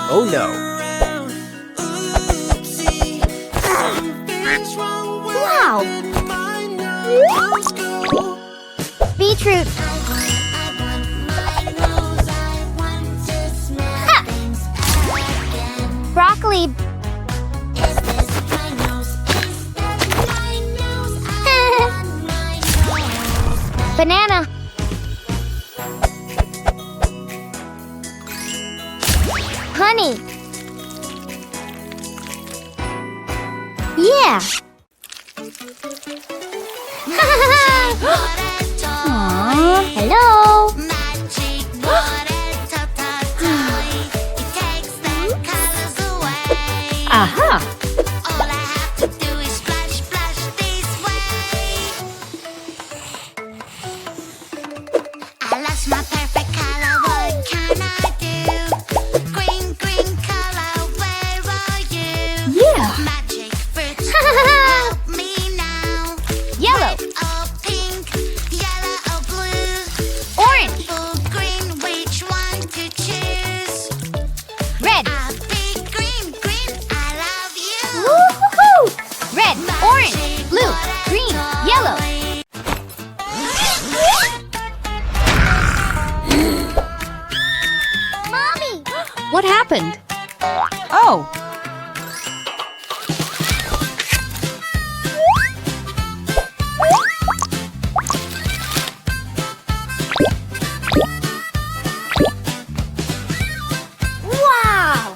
Oh no. Wow! Beetroot. Ha! Broccoli. Banana. Honey. Yeah. Aww, hello. Aha. What happened? Oh! Wow!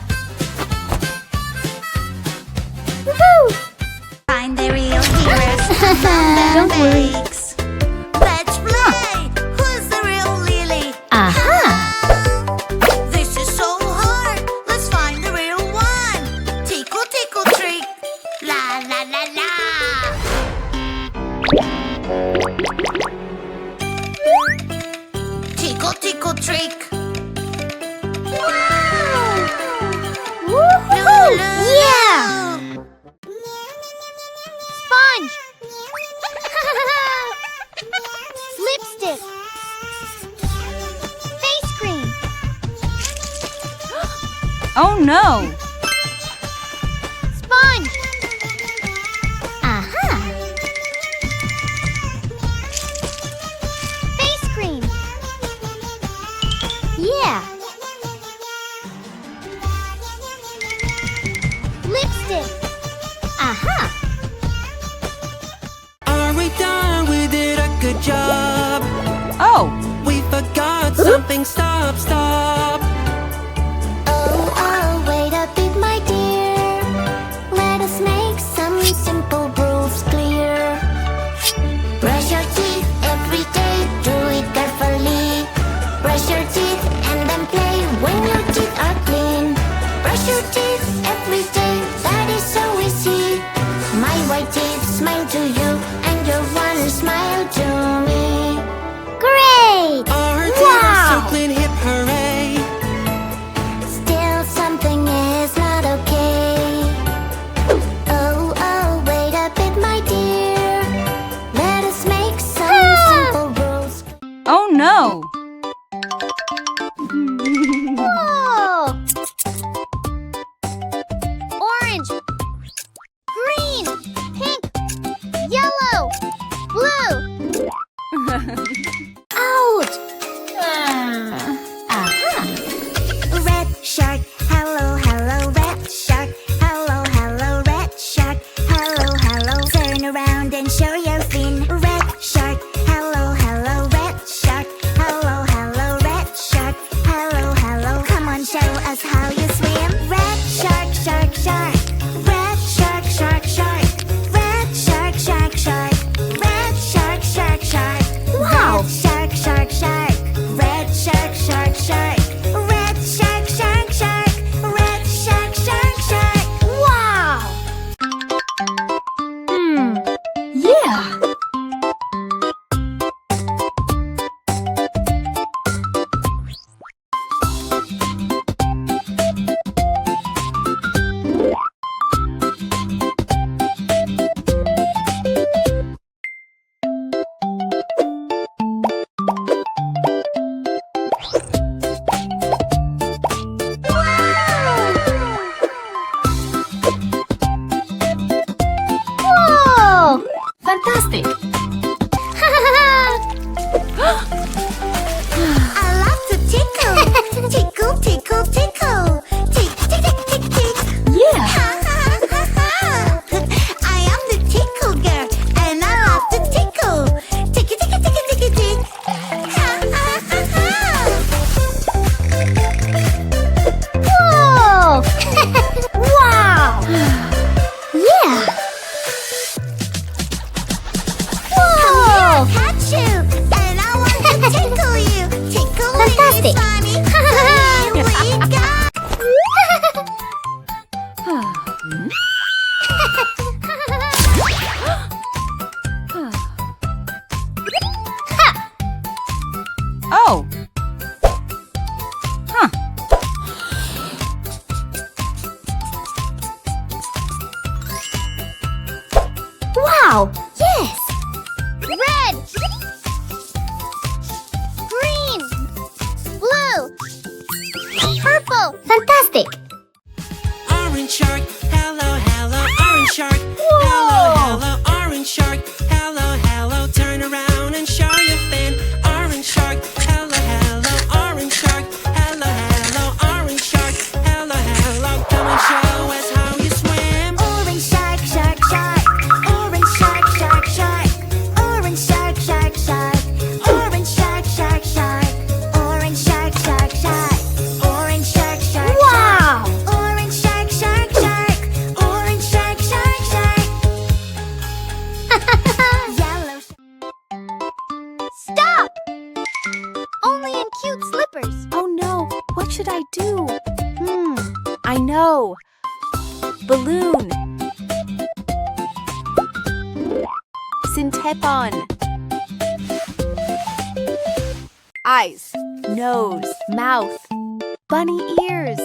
Woohoo! Find the real heroes. Don't worry. Let's play. Who's the real Lily? Aha! This is so hard. Let's find the real one. Tickle, tickle, trick. La la la la. Tickle, tickle, trick. Woohoo! Yeah! Sponge! Lipstick! Face cream! Oh no! Sponge! Aha! Face cream! Yeah! Lipstick! Aha! Are we done? We did a good job. Oh! We forgot something. Stop, stop. Oh, oh, wait a bit, my dear. Let us make some simple rules clear. Brush your teeth every day, do it carefully. Brush your teeth and then play when your teeth are clean. Brush your teeth every day, that is so easy. My white teeth smile to you, and your one smile to me. Great! Our teeth Wow. are so clean, hip hooray. Still something is not okay. Oh, oh, wait a bit, my dear. Let us make some simple rules. Oh no! Whoa! Orange, green, pink, yellow, blue. Ouch! Aha! Red shark, hello, hello, red shark. Hello, hello, red shark. Hello, hello. Turn around and show your fin. Red shark, hello, hello, red shark. Hello, Oh. Huh. Wow! Yes! Red! Green! Blue! Purple! Fantastic! Orange shark, hello, hello, orange shark. Whoa! Hello, hello, orange shark. Hello, hello, turn around and show your fin. Orange shark, hello, hello, orange shark. Hello, hello, orange shark. Hello, hello, come and show us how you swim. Orange shark, shark, shark. Orange shark, shark, shark. Orange shark, shark, shark. Orange shark, shark, shark. Orange shark, shark, shark. Orange shark, shark, Wow! shark. Orange shark, shark, shark. Orange shark, shark, shark. Yellow Stop! Only in cute slippers. Oh no, what should I do? I know. Balloon. Synthepon. Eyes, nose, mouth, bunny ears.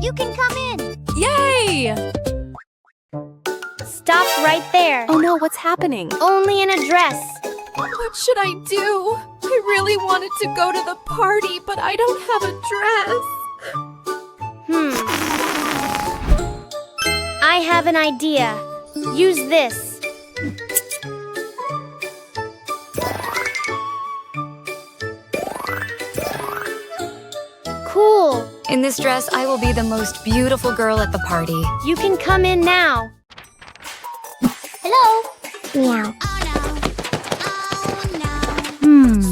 You can come in. Yay! Stop right there. Oh no, what's happening? Only in a dress. What should I do? I really wanted to go to the party, but I don't have a dress. I have an idea. Use this. Cool. In this dress, I will be the most beautiful girl at the party. You can come in now. Hello. Meow.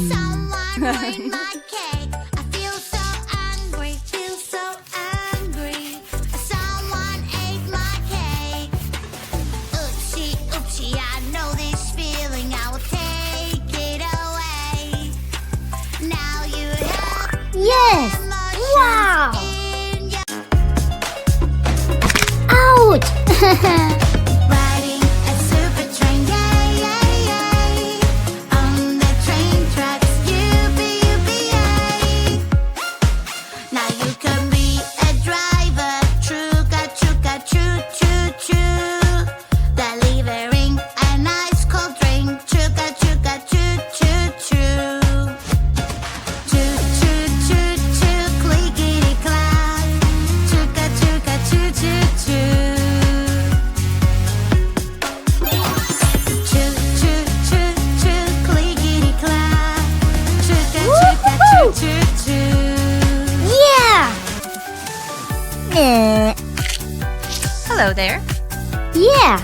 Someone bring my cake. I feel so angry, feel so angry. Someone ate my cake. Oopsie, oopsie, I know this feeling. I will take it away. Now you have Yes. emotions Wow. in your Ouch. riding a super train, yay, yay, yay. On the train tracks, yippee, yippee, yay. Now you can be a driver, choo-ga, choo-ga, choo, choo, choo. Delivering a nice cold drink, choo-ga, choo-ga, choo, choo, choo. Choo, choo, choo, choo, clickety-clack. Choo-ga, choo-ga, choo, choo, choo. Choo, choo, choo, choo, clickety-clack. Choo-ga, choo-ga, choo, choo, choo. Yeah. Hello there. Yeah.